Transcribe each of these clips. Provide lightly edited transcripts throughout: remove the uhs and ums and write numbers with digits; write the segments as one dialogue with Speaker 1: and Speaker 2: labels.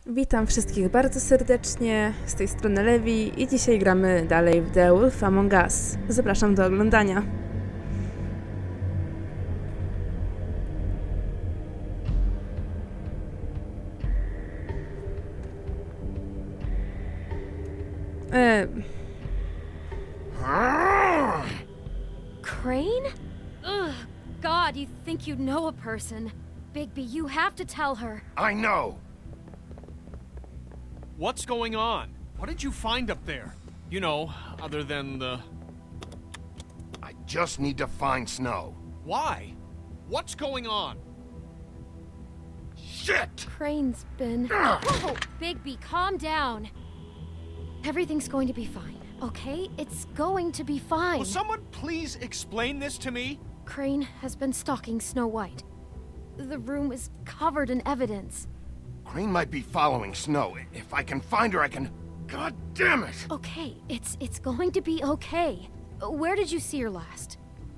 Speaker 1: Witam wszystkich bardzo serdecznie, z tej strony Levi i dzisiaj gramy dalej w The Wolf Among Us. Zapraszam do oglądania.
Speaker 2: Crane? Ugh, God, you think you know a person. Bigby, you have to tell her.
Speaker 3: I know.
Speaker 4: What's going on? What did you find up there? You know, other than the...
Speaker 3: I just need to find Snow.
Speaker 4: Why? What's going on?
Speaker 3: Shit!
Speaker 2: Crane's been... Whoa! Bigby, calm down. Everything's going to be fine, okay? It's going to be fine.
Speaker 4: Will someone please explain this to me?
Speaker 2: Crane has been stalking Snow White. The room is covered in evidence.
Speaker 3: Crane might be following Snow. If I can find her, I can... God damn it!
Speaker 2: Okay, it's going to be okay. Where did you see her last?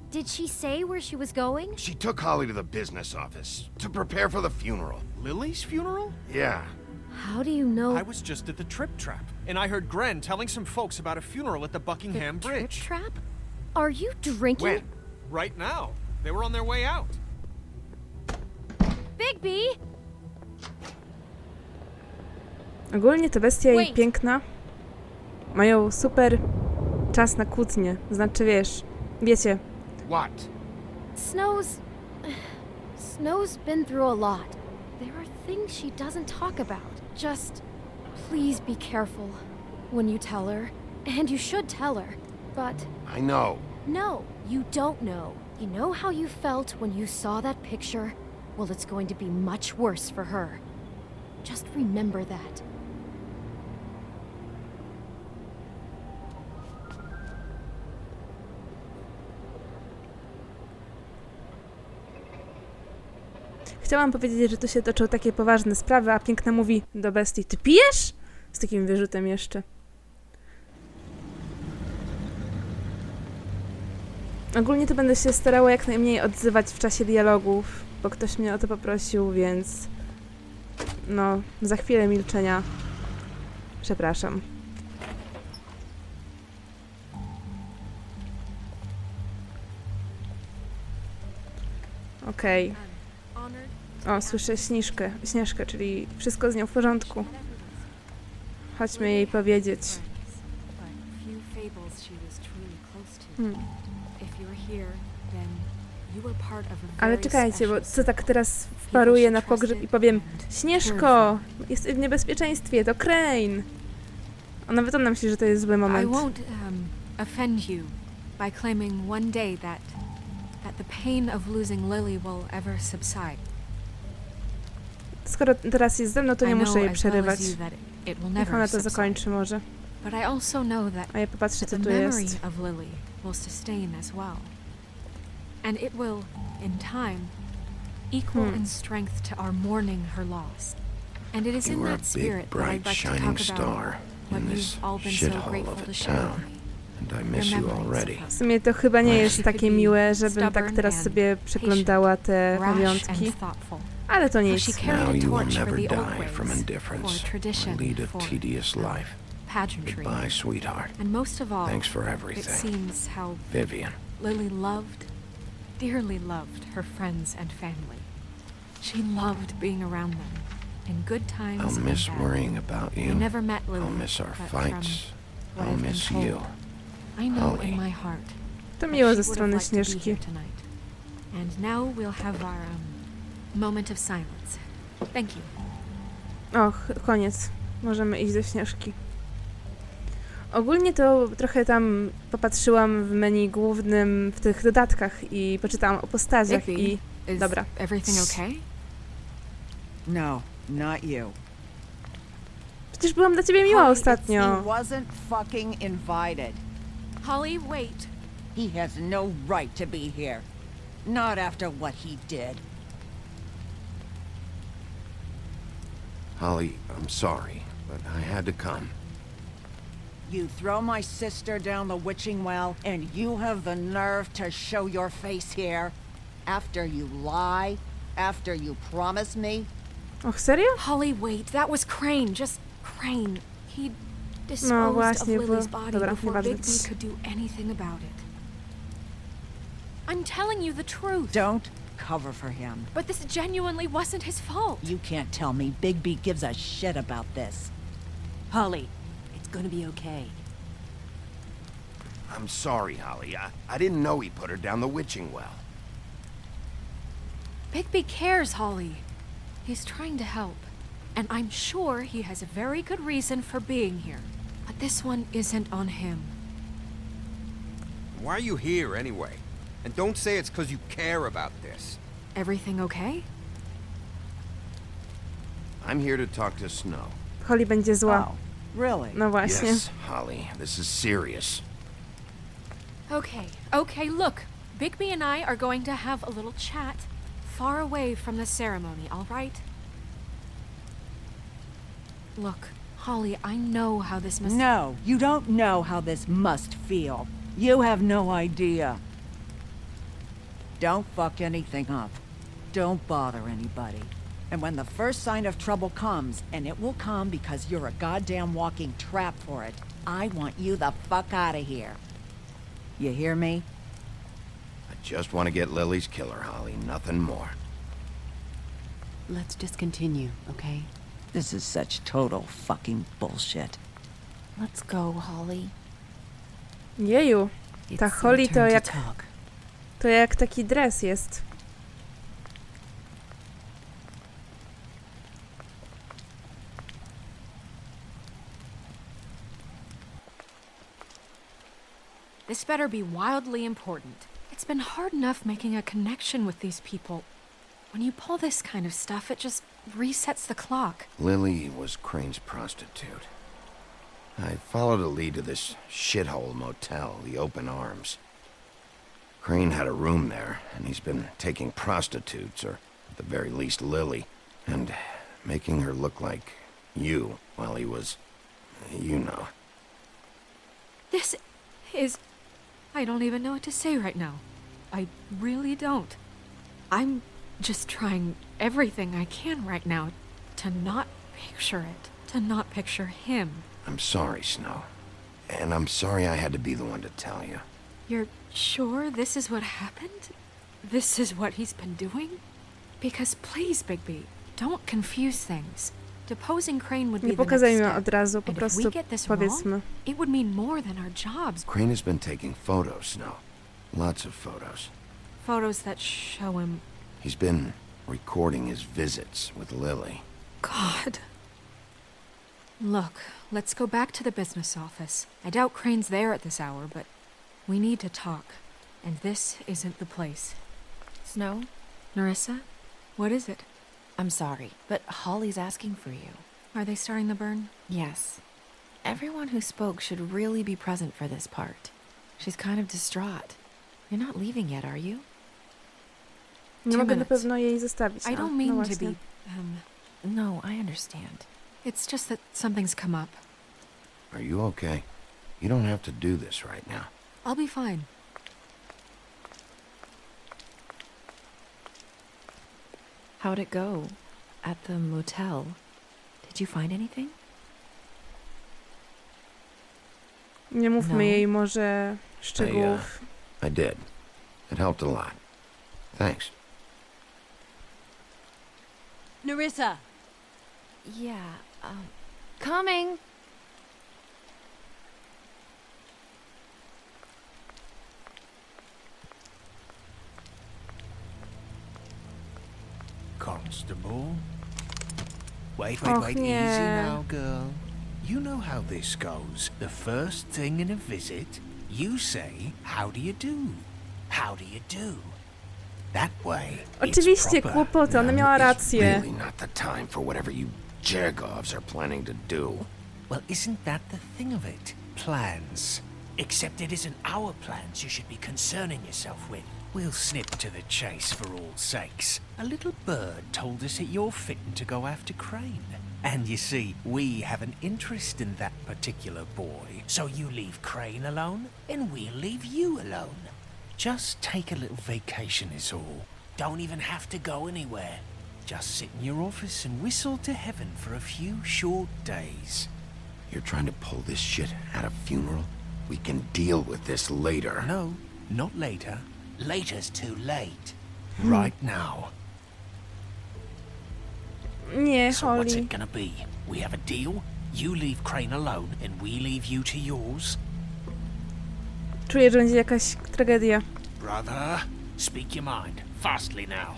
Speaker 2: Did she say where she was going?
Speaker 3: She took Holly to the business office to prepare for the funeral.
Speaker 4: Lily's funeral?
Speaker 3: Yeah.
Speaker 2: How do you know?
Speaker 4: I was just at the Trip Trap, and I heard Gren telling some folks about a funeral at the Buckingham
Speaker 2: the
Speaker 4: Bridge.
Speaker 2: Trip Trap? Are you drinking?
Speaker 3: When?
Speaker 4: Right now. They were on their way out.
Speaker 2: Bigby!
Speaker 1: Ogólnie to bestia i
Speaker 2: Wait.
Speaker 1: piękna mają super czas na kłótnie. Znaczy wiecie,
Speaker 3: What?
Speaker 2: Snow's been through a lot. There are things she doesn't talk about. Just please be careful when you tell her. And you should tell her. But
Speaker 3: I know.
Speaker 2: no, you don't know. You know how you felt when you saw that picture? Well, it's going to be much worse for her. Just remember that.
Speaker 1: chciałam powiedzieć, że tu się toczą takie poważne sprawy, a piękna mówi do bestii: ty pijesz? Z takim wyrzutem jeszcze. Ogólnie to będę się starała jak najmniej odzywać w czasie dialogów, bo ktoś mnie o to poprosił, więc no, za chwilę milczenia. Przepraszam. Okej. O, słyszę Śnieżkę, czyli wszystko z nią w porządku. Chodźmy jej powiedzieć. Ale czekajcie, bo co tak teraz wparuję na pogrzeb i powiem: Śnieżko, jesteś w niebezpieczeństwie, to Crane. Ona wytona myśli, że to jest zły moment.
Speaker 5: I won't offend you by claiming one day that the pain of losing Lily will ever subside.
Speaker 1: Skoro teraz jest ze mną, to nie muszę jej przerywać. Niech ona to zakończy może.
Speaker 5: But I also know that
Speaker 1: A ja popatrzę, co
Speaker 5: the
Speaker 1: tu
Speaker 5: memory
Speaker 1: jest.
Speaker 5: of Lily will sustain as well. And it will, in time, equal in strength to our mourning her loss. And it is in
Speaker 3: You are a
Speaker 5: that
Speaker 3: big,
Speaker 5: spirit that
Speaker 3: bright,
Speaker 5: I'd like to
Speaker 3: shining
Speaker 5: talk about
Speaker 3: star
Speaker 5: what
Speaker 3: in
Speaker 5: you've
Speaker 3: this
Speaker 5: all been so
Speaker 3: shithole
Speaker 5: grateful
Speaker 3: of
Speaker 5: to
Speaker 3: a
Speaker 5: share
Speaker 3: town.
Speaker 5: with me.
Speaker 3: And I miss you already.
Speaker 1: W sumie to chyba nie jest
Speaker 5: She
Speaker 1: takie
Speaker 5: could be
Speaker 1: miłe, żebym tak
Speaker 5: stubborn
Speaker 1: teraz
Speaker 5: and
Speaker 1: sobie przeglądała te
Speaker 5: rash
Speaker 1: pamiątki.
Speaker 5: and thoughtful.
Speaker 1: Ale to
Speaker 5: How she
Speaker 1: nic.
Speaker 5: carried
Speaker 3: Now
Speaker 5: a
Speaker 3: you will
Speaker 5: torch for
Speaker 3: never
Speaker 5: the old
Speaker 3: die from
Speaker 5: ways,
Speaker 3: indifference
Speaker 5: for
Speaker 3: or
Speaker 5: tradition,
Speaker 3: lead a
Speaker 5: for
Speaker 3: tedious life.
Speaker 5: pageantry.
Speaker 3: Goodbye, sweetheart.
Speaker 5: And most of all,
Speaker 3: Thanks for
Speaker 5: it
Speaker 3: everything.
Speaker 5: seems how
Speaker 3: Vivian.
Speaker 5: Lily dearly loved her friends and family. She loved being around them, in good times
Speaker 3: I'll miss
Speaker 5: and bad.
Speaker 3: worrying about
Speaker 5: I
Speaker 3: you.
Speaker 5: never met Lily,
Speaker 3: I'll miss our
Speaker 5: but
Speaker 3: fights.
Speaker 5: from what
Speaker 3: I'll
Speaker 5: I've been
Speaker 3: miss
Speaker 5: told,
Speaker 3: you.
Speaker 5: I know
Speaker 3: Holly.
Speaker 5: in my heart
Speaker 1: To
Speaker 5: that
Speaker 1: miło
Speaker 5: she
Speaker 1: ze
Speaker 5: would have
Speaker 1: strony
Speaker 5: liked to be
Speaker 1: Śnieżki.
Speaker 5: here tonight. And now we'll have our moment of silence. Thank you.
Speaker 1: Och, koniec. Możemy iść do Śnieżki. Ogólnie to trochę tam popatrzyłam w menu głównym, w tych dodatkach i poczytałam o postaciach i...
Speaker 5: Is
Speaker 1: Dobra.
Speaker 5: everything okay?
Speaker 6: No, not you.
Speaker 1: Przecież byłam dla ciebie miła
Speaker 6: Holly,
Speaker 1: ostatnio.
Speaker 6: He wasn't fucking invited.
Speaker 5: Holly, wait.
Speaker 6: He has no right to be here. Not after what he did.
Speaker 3: Holly, I'm sorry, but I had to come.
Speaker 6: You throw my sister down the witching well, and you have the nerve to show your face here? After you lie? After you promise me?
Speaker 1: Och, serio?
Speaker 5: Holly, wait. That was Crane. Just Crane. He
Speaker 1: No
Speaker 5: disposed of
Speaker 1: właśnie,
Speaker 5: Lily's
Speaker 1: bo...
Speaker 5: body
Speaker 1: Dobra,
Speaker 5: before
Speaker 1: nieważne.
Speaker 5: Bigby could do anything about it. I'm telling you the truth.
Speaker 6: Don't cover for him.
Speaker 5: But this genuinely wasn't his fault.
Speaker 6: You can't tell me Bigby gives a shit about this.
Speaker 7: Holly, it's gonna be okay.
Speaker 3: I'm sorry, Holly. I didn't know he put her down the witching well.
Speaker 5: Bigby cares, Holly. He's trying to help. And I'm sure he has a very good reason for being here. But this one isn't on him.
Speaker 8: Why are you here anyway? And don't say it's because you care about this.
Speaker 5: Everything okay?
Speaker 3: I'm here to talk to Snow.
Speaker 1: Holly będzie zła.
Speaker 6: Oh, really?
Speaker 1: No właśnie.
Speaker 3: Yes, Holly, this is serious.
Speaker 5: Okay, look. Bigby and I are going to have a little chat far away from the ceremony, all right? Look, Holly, I know how this must...
Speaker 6: No, you don't know how this must feel. You have no idea. Don't fuck anything up. Don't bother anybody. And when the first sign of trouble comes, and it will come because you're a goddamn walking trap for it, I want you the fuck out of here. You hear me?
Speaker 3: I just want to get Lily's killer, Holly, nothing more.
Speaker 7: Let's just continue, okay?
Speaker 6: This is such total fucking bullshit.
Speaker 7: Let's go, Holly.
Speaker 1: Jeju, ta
Speaker 7: It's
Speaker 1: Holly
Speaker 7: your
Speaker 1: to
Speaker 7: turn to
Speaker 1: jak...
Speaker 7: talk.
Speaker 1: To jak taki dres jest.
Speaker 5: This better be wildly important. It's been hard enough making a connection with these people. When you pull this kind of stuff, it just resets the clock.
Speaker 3: Lily was Crane's prostitute. I followed a lead to this shithole motel, the Open Arms. Crane had a room there, and he's been taking prostitutes, or at the very least Lily, and making her look like you while he was... you know.
Speaker 5: This is... I don't even know what to say right now. I really don't. I'm just trying everything I can right now to not picture it, to not picture him.
Speaker 3: I'm sorry, Snow. And I'm sorry I had to be the one to tell you.
Speaker 5: You're sure this is what happened? This is what he's been doing? Because please, Bigby, don't confuse things. Deposing Crane would be
Speaker 1: Nie
Speaker 5: the next
Speaker 1: pokazujmy
Speaker 5: step.
Speaker 1: od razu, po
Speaker 5: And if we
Speaker 1: prostu
Speaker 5: get this
Speaker 1: powiedzmy.
Speaker 5: wrong, it would mean more than our jobs.
Speaker 3: Crane has been taking photos, Snow. Lots of photos.
Speaker 5: Photos that show him...
Speaker 3: He's been recording his visits with Lily.
Speaker 5: God. Look, let's go back to the business office. I doubt Crane's there at this hour, but we need to talk. And this isn't the place.
Speaker 9: Snow,
Speaker 5: Nerissa? What is it?
Speaker 9: I'm sorry, but Holly's asking for you.
Speaker 5: Are they starting the burn?
Speaker 9: Yes. Everyone who spoke should really be present for this part. She's kind of distraught. You're not leaving yet, are you?
Speaker 1: Nie
Speaker 5: 2
Speaker 1: mogę na
Speaker 5: minutes.
Speaker 1: pewno jej zostawić.
Speaker 5: I
Speaker 1: A,
Speaker 5: don't
Speaker 1: no
Speaker 5: mean to
Speaker 1: właśnie.
Speaker 5: be...
Speaker 9: No, I understand.
Speaker 5: It's just that something's come up.
Speaker 3: Are you okay? You don't have to do this right now.
Speaker 5: I'll be fine.
Speaker 9: How'd it go? At the motel? Did you find anything?
Speaker 1: Nie mówmy
Speaker 9: No.
Speaker 1: jej może szczegółów.
Speaker 3: I did. It helped a lot. Thanks.
Speaker 7: Nerissa!
Speaker 9: Yeah, coming!
Speaker 10: Constable? Wait,
Speaker 1: Och,
Speaker 10: easy
Speaker 1: nie.
Speaker 10: now, girl. You know how this goes. The first thing in a visit, you say, how do you do? How do you do? That way, it's
Speaker 1: Oczywiście,
Speaker 10: proper.
Speaker 1: kłopoty, ona miała
Speaker 3: It's
Speaker 1: rację.
Speaker 3: really not the time for whatever you Jergovs are planning to do.
Speaker 10: Well, isn't that the thing of it? Plans. Except it isn't our plans you should be concerning yourself with. We'll snip to the chase for all sakes. A little bird told us that you're fitting to go after Crane. And you see, we have an interest in that particular boy. So you leave Crane alone, and we'll leave you alone. Just take a little vacation is all. Don't even have to go anywhere. Just sit in your office and whistle to heaven for a few short days.
Speaker 3: You're trying to pull this shit at a funeral? We can deal with this later.
Speaker 10: No, not later. Later's too late. Right now.
Speaker 1: Nie,
Speaker 10: So what's
Speaker 1: Holly.
Speaker 10: it gonna be? We have a deal? You leave Crane alone and we leave you to yours?
Speaker 1: Czuję, że będzie jakaś tragedia.
Speaker 10: Brother, speak your mind. Fastly now.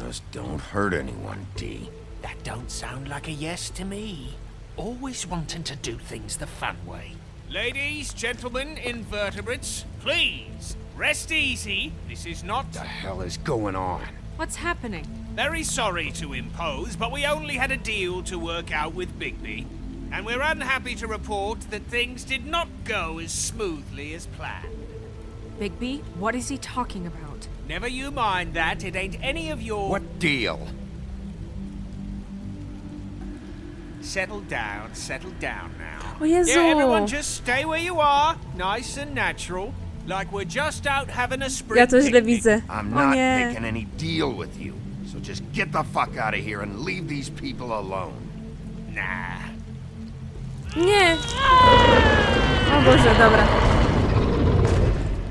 Speaker 3: Just don't hurt anyone, D.
Speaker 10: That don't sound like a yes to me. Always wanting to do things the fun way.
Speaker 4: Ladies, gentlemen, invertebrates, please, rest easy. This is not...
Speaker 3: What the hell is going on?
Speaker 5: What's happening?
Speaker 4: Very sorry to impose, but we only had a deal to work out with Bigby. And we're unhappy to report that things did not go as smoothly as planned.
Speaker 5: Bigby, what is he talking about?
Speaker 4: Never you mind that, it ain't any of your...
Speaker 3: What deal?
Speaker 4: Settle down now.
Speaker 1: O Jezu!
Speaker 4: Yeah, everyone just stay where you are, nice and natural, like we're just out having a spring
Speaker 1: Ja to źle
Speaker 4: picnic.
Speaker 1: widzę.
Speaker 3: I'm
Speaker 1: O
Speaker 3: not
Speaker 1: nie.
Speaker 3: making any deal with you. So just get the fuck out of here and leave these people alone.
Speaker 4: Nah.
Speaker 1: Nie! O Boże, dobra.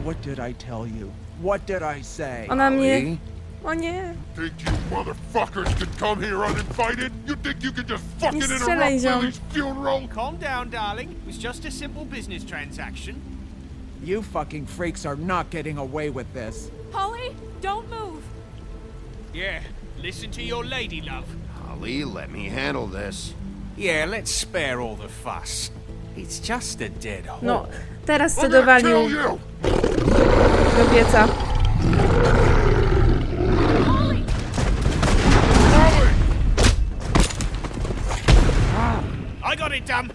Speaker 11: What did I tell you? What did I say?
Speaker 1: Ona mnie...
Speaker 3: Lee?
Speaker 1: O nie!
Speaker 12: Think you motherfuckers can come here uninvited? You think you can just fucking
Speaker 1: Nie strzelaj,
Speaker 12: interrupt
Speaker 1: ziom.
Speaker 12: Willie's funeral?
Speaker 4: Calm down, darling. It was just a simple business transaction.
Speaker 11: You fucking freaks are not getting away with this.
Speaker 5: Holly, don't move!
Speaker 4: Yeah, listen to your lady, love.
Speaker 3: Holly, let me handle this.
Speaker 10: Yeah, let's spare all the fuss. It's just a dead horse.
Speaker 1: No, teraz co
Speaker 12: I'm gonna
Speaker 1: dowalił
Speaker 12: kill you!
Speaker 1: do pieca.
Speaker 12: Holly!
Speaker 4: I got it done.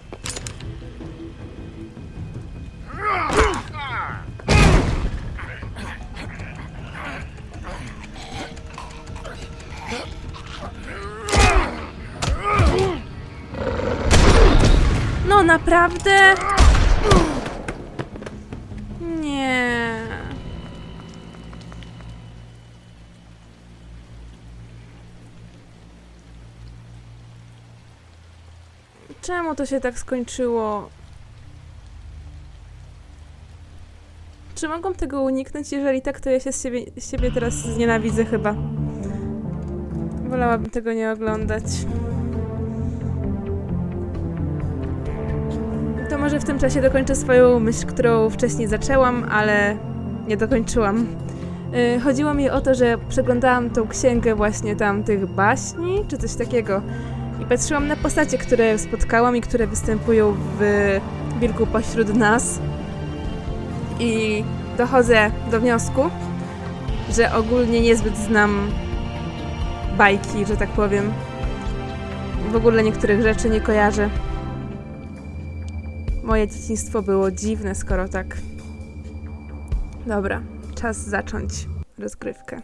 Speaker 1: No naprawdę? Nie. Czemu to się tak skończyło? Czy mogłam tego uniknąć? Jeżeli tak, to ja się z siebie teraz znienawidzę chyba. Wolałabym tego nie oglądać. To może w tym czasie dokończę swoją myśl, którą wcześniej zaczęłam, ale nie dokończyłam. Chodziło mi o to, że przeglądałam tą księgę właśnie tam tych baśni, czy coś takiego. I patrzyłam na postacie, które spotkałam i które występują w Wilku pośród nas. I dochodzę do wniosku, że ogólnie niezbyt znam bajki, że tak powiem. W ogóle niektórych rzeczy nie kojarzę. Moje dzieciństwo było dziwne, skoro tak. Dobra, czas zacząć rozgrywkę.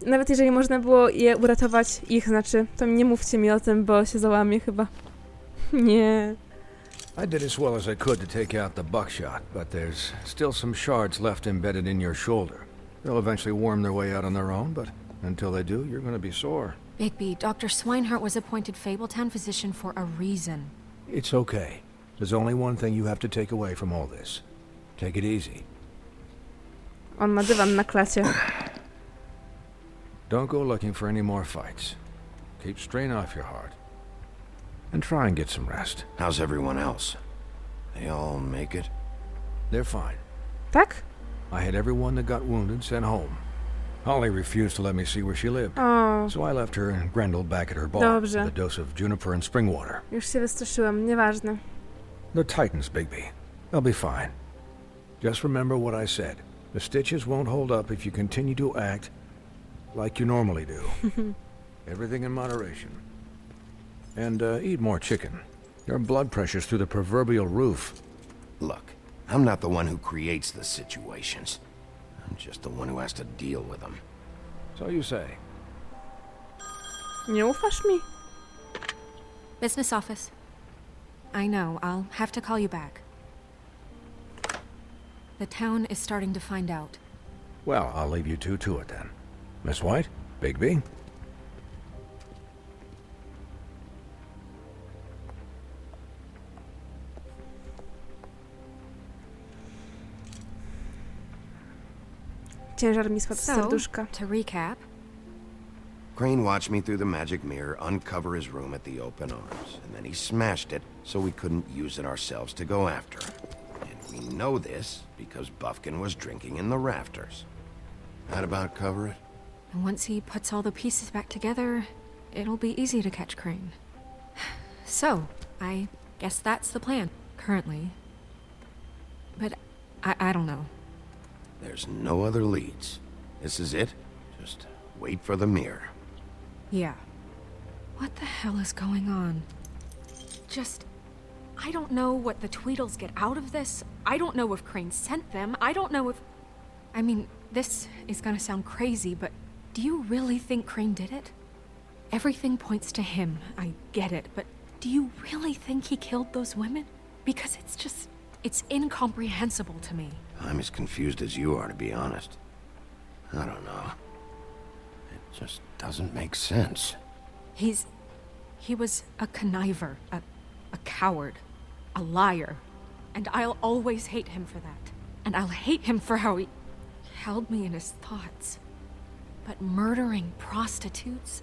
Speaker 1: Nawet jeżeli można było je uratować, znaczy, to nie mówcie mi o tym, bo się załamię chyba. Nie.
Speaker 13: I did as well as I could to take out the buckshot, but there's still some shards left embedded in your shoulder. They'll eventually worm their way out on their own, but until they do, you're going to be sore.
Speaker 5: Bigby, Dr. Swinehart was appointed Fabletown physician for a reason.
Speaker 13: It's okay. There's only one thing you have to take away from all this. Take it easy.
Speaker 1: On ma dywan na klacie.
Speaker 13: Don't go looking for any more fights. Keep strain off your heart. And try and get some rest.
Speaker 3: How's everyone else? They all make it?
Speaker 13: They're fine.
Speaker 1: Tak?
Speaker 13: I had everyone that got wounded sent home. Holly refused to let me see where she lived.
Speaker 1: O,
Speaker 13: So I left her and Grendel back at her bar
Speaker 1: Dobrze.
Speaker 13: with a dose of juniper and spring water.
Speaker 1: już się wystraszyłam, nieważne.
Speaker 13: They're Titans, Bigby. They'll be fine. Just remember what I said. The stitches won't hold up if you continue to act like you normally do. Everything in moderation. And eat more chicken. Your blood pressure's through the proverbial roof.
Speaker 3: Look, I'm not the one who creates the situations. I'm just the one who has to deal with them.
Speaker 13: So you say.
Speaker 1: Nie ufasz mi?
Speaker 5: Business office. I know, I'll have to call you back. The town is starting to find out.
Speaker 13: Well, I'll leave you two to it then. Miss White? Bigby?
Speaker 1: Ciężar mi spadł z
Speaker 5: So,
Speaker 1: serduszka.
Speaker 5: to recap,
Speaker 3: Crane watched me through the magic mirror uncover his room at the open arms, and then he smashed it so we couldn't use it ourselves to go after him. And we know this because Buffkin was drinking in the rafters. That about cover it?
Speaker 5: and once he puts all the pieces back together, it'll be easy to catch Crane. So, I guess that's the plan, currently. But I don't know.
Speaker 3: There's no other leads. This is it. Just wait for the mirror.
Speaker 5: Yeah. What the hell is going on? I don't know what the Tweedles get out of this. I don't know if Crane sent them. I don't know if... I mean, this is gonna sound crazy, but do you really think Crane did it? Everything points to him, I get it, but do you really think he killed those women? Because it's incomprehensible to me.
Speaker 3: I'm as confused as you are, to be honest. I don't know. It just doesn't make sense.
Speaker 5: He was a conniver, a coward, a liar, and I'll always hate him for that. And I'll hate him for how he held me in his thoughts. But murdering prostitutes?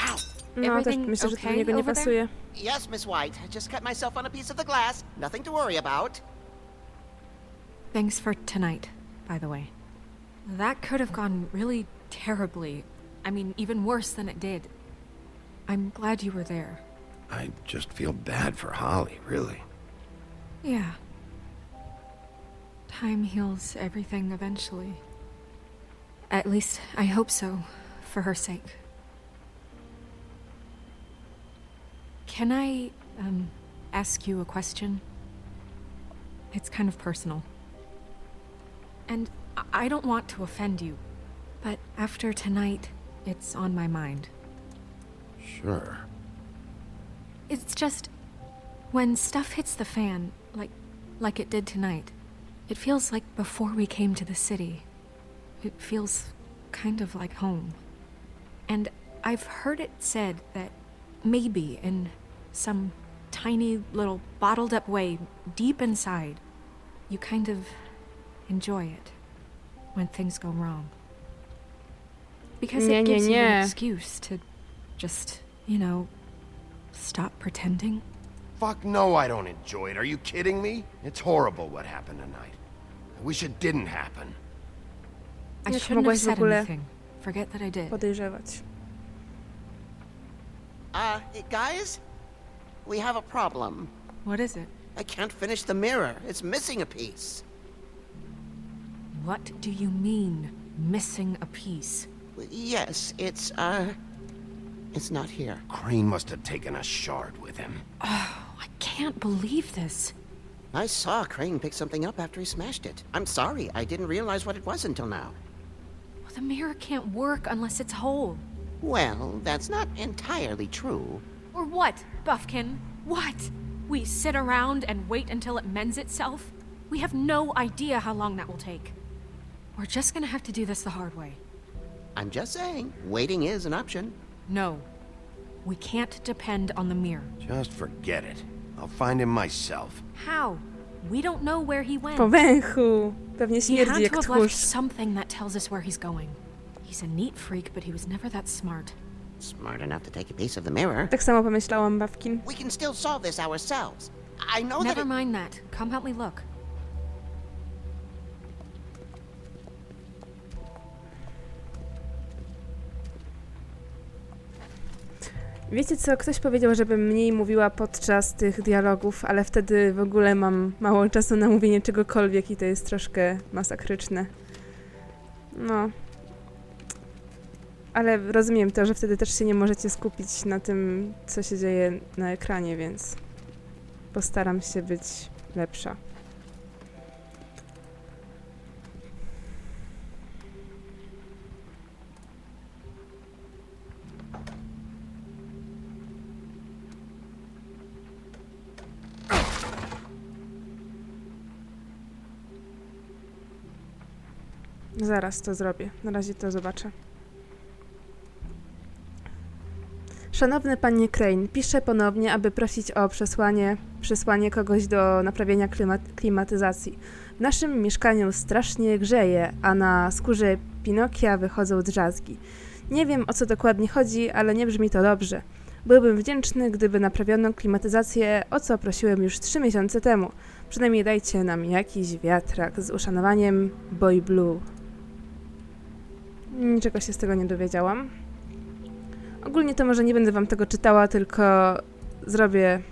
Speaker 5: Ow!
Speaker 1: No, też
Speaker 5: Everything
Speaker 1: myślę, że to do
Speaker 5: okay
Speaker 1: niego nie
Speaker 5: over there?
Speaker 1: pasuje.
Speaker 14: Yes, Miss White. I just cut myself on a piece of the glass. Nothing to worry about.
Speaker 5: Thanks for tonight, by the way. That could have gone really terribly. I mean, even worse than it did. I'm glad you were there.
Speaker 3: I just feel bad for Holly, really.
Speaker 5: Yeah. Time heals everything eventually. At least, I hope so, for her sake. Can I, ask you a question? It's kind of personal. And I don't want to offend you, but after tonight, it's on my mind.
Speaker 3: Sure.
Speaker 5: It's just, when stuff hits the fan, like it did tonight, it feels like before we came to the city. It feels kind of like home. And I've heard it said that maybe in some tiny little bottled up way deep inside, you kind of enjoy it when things go wrong. Because it gives you an excuse to just, stop pretending.
Speaker 3: Fuck no, I don't enjoy it. Are you kidding me? It's horrible what happened tonight. I wish it didn't happen.
Speaker 5: I
Speaker 1: Jak
Speaker 5: shouldn't have
Speaker 1: mogłaś w
Speaker 5: said
Speaker 1: ogóle
Speaker 5: anything. Forget that I did.
Speaker 1: podejrzewać?
Speaker 14: Guys? We have a problem.
Speaker 5: What is it?
Speaker 14: I can't finish the mirror. It's missing a piece.
Speaker 5: What do you mean, missing a piece?
Speaker 14: Yes, it's not here.
Speaker 3: Crane must have taken a shard with him.
Speaker 5: Oh, I can't believe this.
Speaker 14: I saw Crane pick something up after he smashed it. I'm sorry, I didn't realize what it was until now.
Speaker 5: Well, the mirror can't work unless it's whole.
Speaker 14: Well, that's not entirely true.
Speaker 5: Or what, Buffkin? What? We sit around and wait until it mends itself? We have no idea how long that will take. We're just gonna have to do this the hard way.
Speaker 14: I'm just saying, waiting is an option.
Speaker 5: No. We can't depend on the mirror.
Speaker 3: Just forget it. I'll find him myself.
Speaker 5: How? We don't know where he went.
Speaker 1: Po węchu. Pewnie
Speaker 5: He
Speaker 1: śmierdzi
Speaker 5: had
Speaker 1: jak
Speaker 5: to have left
Speaker 1: tchórz.
Speaker 5: something that tells us where he's going. He's a neat freak, but he was never that smart.
Speaker 14: Smart enough to take a piece of the mirror.
Speaker 1: Tak samo pomyślałam, Bawkin.
Speaker 14: We can still solve this ourselves. I know
Speaker 5: Never
Speaker 14: that
Speaker 5: mind that. Come help me look.
Speaker 1: Wiecie co, ktoś powiedział, żebym mniej mówiła podczas tych dialogów, ale wtedy w ogóle mam mało czasu na mówienie czegokolwiek i to jest troszkę masakryczne. No. Ale rozumiem to, że wtedy też się nie możecie skupić na tym, co się dzieje na ekranie, więc postaram się być lepsza. Zaraz to zrobię. Na razie to zobaczę. Szanowny panie Crane, piszę ponownie, aby prosić o przesłanie kogoś do naprawienia klimatyzacji. W naszym mieszkaniu strasznie grzeje, a na skórze Pinokia wychodzą drzazgi. Nie wiem, o co dokładnie chodzi, ale nie brzmi to dobrze. Byłbym wdzięczny, gdyby naprawiono klimatyzację, o co prosiłem już 3 miesiące temu. Przynajmniej dajcie nam jakiś wiatrak. Z uszanowaniem, Boy Blue. Niczego się z tego nie dowiedziałam. Ogólnie to może nie będę wam tego czytała, tylko zrobię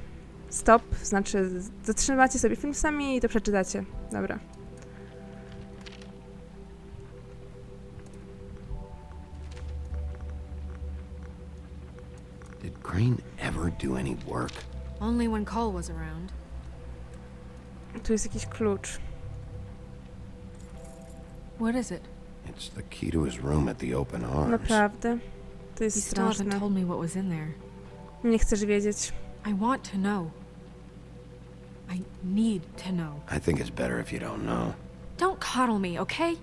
Speaker 1: stop, znaczy zatrzymacie sobie film sami i to przeczytacie. Dobra.
Speaker 3: Did Crane ever do any work?
Speaker 5: Only when Cole was around.
Speaker 1: Tu jest jakiś klucz.
Speaker 5: What is it?
Speaker 3: It's the key to his room at the open arms.
Speaker 1: Naprawdę? To
Speaker 5: You
Speaker 1: jest
Speaker 5: still haven't
Speaker 1: straszne.
Speaker 5: told me what was in there.
Speaker 1: Nie chcesz wiedzieć.
Speaker 5: I want to know. I need to know.
Speaker 3: I think it's better if you don't know.
Speaker 5: Don't coddle me, okay?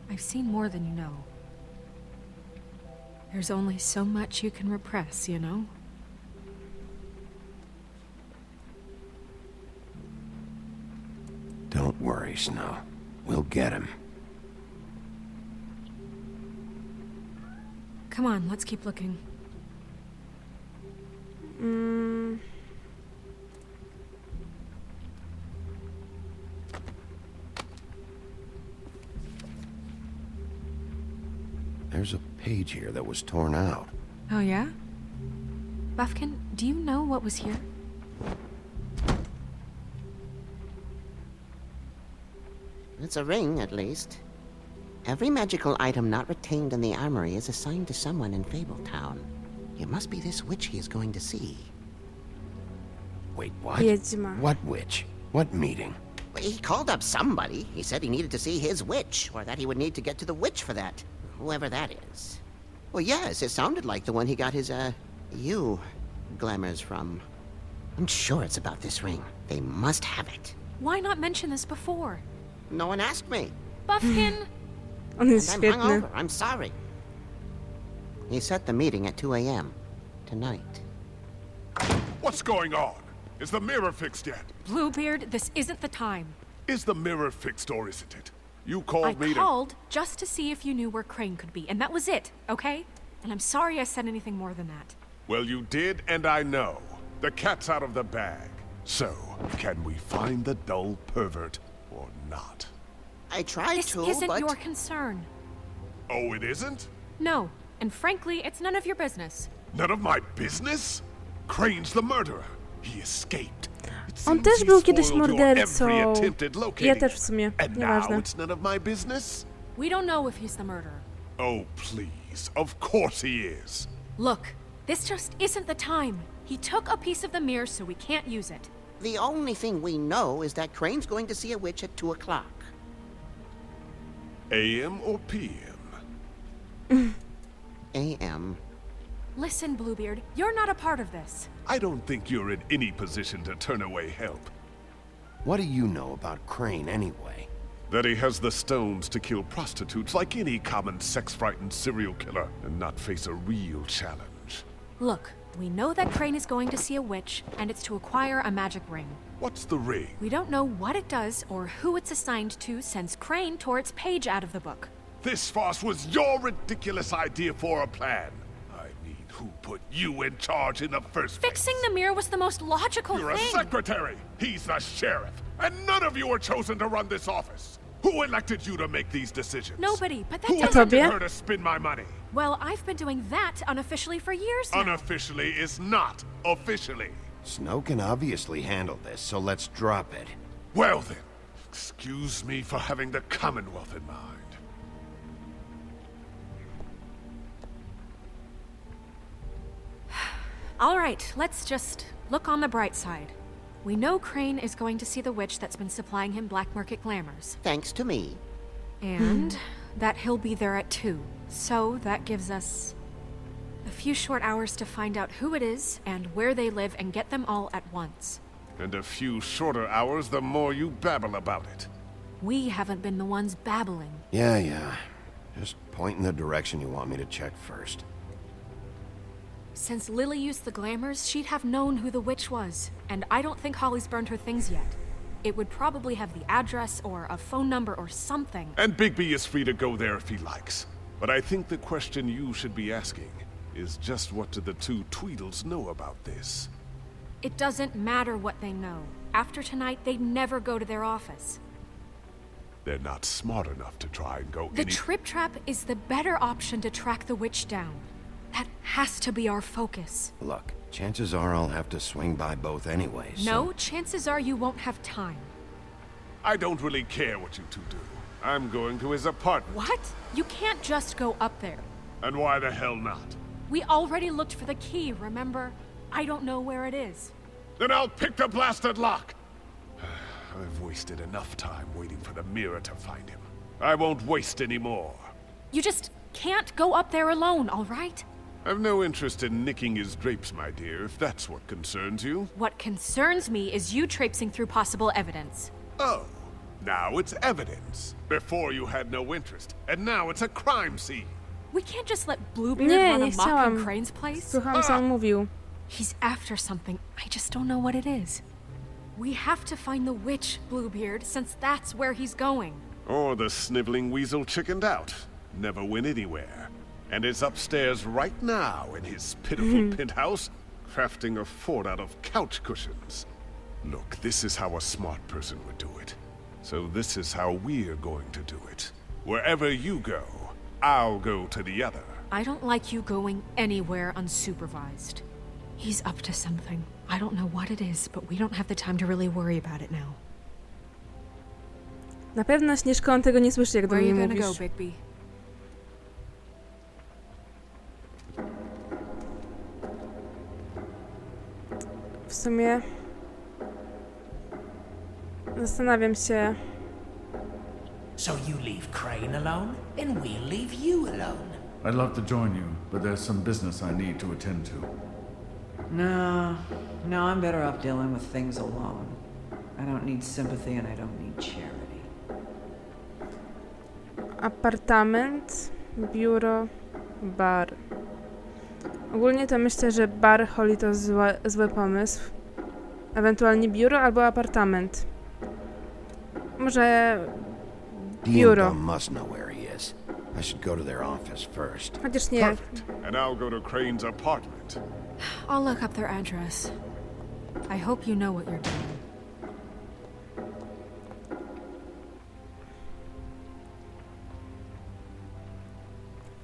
Speaker 5: I've seen more than you know. There's only so much you can repress, you know?
Speaker 3: Don't worry, Snow. We'll get him.
Speaker 5: Come on, let's keep looking.
Speaker 3: There's a page here that was torn out.
Speaker 5: Oh, yeah? Buffkin, do you know what was here?
Speaker 14: It's a ring, at least. Every magical item not retained in the armory is assigned to someone in Fabletown. It must be this witch he is going to see.
Speaker 3: Wait, what?
Speaker 1: Wiedźma.
Speaker 3: What witch? What meeting?
Speaker 14: Well, he called up somebody. He said he needed to see his witch, or that he would need to get to the witch for that. Whoever that is. Well, yes, it sounded like the one he got his, glamours from. I'm sure it's about this ring. They must have it.
Speaker 5: Why not mention this before?
Speaker 14: No one asked me.
Speaker 5: Buffkin!
Speaker 1: On jest
Speaker 14: And I'm
Speaker 1: świetny.
Speaker 14: hungover. I'm sorry. He set the meeting at 2 a.m. tonight.
Speaker 12: What's going on? Is the mirror fixed yet?
Speaker 5: Bluebeard, this isn't the time.
Speaker 12: Is the mirror fixed or isn't it? You called me
Speaker 5: I
Speaker 12: to...
Speaker 5: called just to see if you knew where Crane could be, and that was it, okay? And I'm sorry I said anything more than that.
Speaker 12: Well, you did, and I know. The cat's out of the bag. So, can we find the dull pervert or not?
Speaker 14: I tried
Speaker 5: This
Speaker 14: to,
Speaker 5: isn't
Speaker 14: but...
Speaker 5: your concern.
Speaker 12: Oh, it isn't?
Speaker 5: No, and frankly, it's none of your business.
Speaker 12: None of my business? Crane's the murderer. He escaped.
Speaker 1: On też był kiedyś mordercą. Ja też w sumie.
Speaker 12: And now
Speaker 1: Nieważne.
Speaker 12: it's none of my business?
Speaker 5: We don't know if he's the murderer.
Speaker 12: Oh, please. Of course he is.
Speaker 5: Look, this just isn't the time. He took a piece of the mirror, so we can't use it.
Speaker 14: The only thing we know is that Crane's going to see a witch at 2 o'clock.
Speaker 12: AM or PM?
Speaker 14: AM.
Speaker 5: Listen, Bluebeard, you're not a part of this.
Speaker 12: I don't think you're in any position to turn away help.
Speaker 3: What do you know about Crane anyway?
Speaker 12: That he has the stones to kill prostitutes like any common sex-frightened serial killer and not face a real challenge.
Speaker 5: Look, we know that Crane is going to see a witch, and it's to acquire a magic ring.
Speaker 12: What's the ring?
Speaker 5: We don't know what it does or who it's assigned to since Crane tore its page out of the book.
Speaker 12: This farce was your ridiculous idea for a plan. I mean, who put you in charge in the first place?
Speaker 5: Fixing the mirror was the most logical
Speaker 12: You're
Speaker 5: thing.
Speaker 12: a secretary. He's the sheriff. And none of you were chosen to run this office. Who elected you to make these decisions?
Speaker 5: Nobody, but that
Speaker 12: Who
Speaker 5: doesn't...
Speaker 12: elected her to spend my money?
Speaker 5: Well, I've been doing that unofficially for years now.
Speaker 12: Unofficially is not officially.
Speaker 3: Snow can obviously handle this, so let's drop it.
Speaker 12: Well then, excuse me for having the Commonwealth in mind.
Speaker 5: All right, let's just look on the bright side. We know Crane is going to see the witch that's been supplying him black market glamours.
Speaker 14: Thanks to me.
Speaker 5: And that he'll be there at 2. So that gives us a few short hours to find out who it is and where they live and get them all at once.
Speaker 12: And a few shorter hours the more you babble about it.
Speaker 5: We haven't been the ones babbling.
Speaker 3: Yeah. Just point in the direction you want me to check first.
Speaker 5: Since Lily used the glamours, she'd have known who the witch was. And I don't think Holly's burned her things yet. It would probably have the address or a phone number or something.
Speaker 12: And Bigby is free to go there if he likes. But I think the question you should be asking is just what do the two Tweedles know about this?
Speaker 5: It doesn't matter what they know. After tonight, they'd never go to their office.
Speaker 12: They're not smart enough to try and go
Speaker 5: The Trip Trap is the better option to track the witch down. That has to be our focus.
Speaker 3: Look, chances are I'll have to swing by both anyway, so...
Speaker 5: No, chances are you won't have time.
Speaker 12: I don't really care what you two do. I'm going to his apartment.
Speaker 5: What? You can't just go up there.
Speaker 12: And why the hell not?
Speaker 5: We already looked for the key, remember? I don't know where it is.
Speaker 12: Then I'll pick the blasted lock! I've wasted enough time waiting for the mirror to find him. I won't waste any more.
Speaker 5: You just can't go up there alone, all right?
Speaker 12: I've no interest in nicking his drapes, my dear, if that's what concerns you.
Speaker 5: What concerns me is you traipsing through possible evidence.
Speaker 12: Oh, now it's evidence. Before you had no interest, and now it's a crime scene.
Speaker 5: We can't just let Bluebeard
Speaker 1: Nie,
Speaker 5: run
Speaker 1: nie
Speaker 5: amok in
Speaker 1: chciałam.
Speaker 5: Crane's place.
Speaker 1: Słucham, co on mówił.
Speaker 5: He's after something. I just don't know what it is. We have to find the witch, Bluebeard, since that's where he's going.
Speaker 12: Or the sniveling weasel chickened out. Never went anywhere. And is upstairs right now in his pitiful penthouse, crafting a fort out of couch cushions. Look, this is how a smart person would do it. So this is how we're going to do it. Wherever you go, I'll go to the other.
Speaker 5: I don't like you going anywhere unsupervised. He's up to something. I don't know what it is, but we don't have the time to really worry about it now.
Speaker 1: Na pewno Śnieżko on tego nie słyszy, jak do
Speaker 5: Where are
Speaker 1: mnie
Speaker 5: you gonna
Speaker 1: mówisz.
Speaker 5: go, Bigby?
Speaker 1: W sumie... Zastanawiam się...
Speaker 10: So you leave Crane alone, and we'll leave you alone.
Speaker 15: I'd love to join you, but there's some business I need to attend to.
Speaker 6: No, I'm better off dealing with things alone. I don't need sympathy and I don't need charity.
Speaker 1: Apartament, biuro, bar. Ogólnie to myślę, że bar Holly to zły pomysł. Ewentualnie biuro albo apartament. Może biuro.
Speaker 3: must know where he is. I should go to their office first.
Speaker 1: Chociaż nie.
Speaker 12: Perfect. And I'll go to Crane's apartment.
Speaker 5: I'll look up their address. I hope you know what you're doing.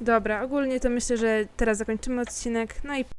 Speaker 1: Dobra, ogólnie to myślę, że teraz zakończymy odcinek. No i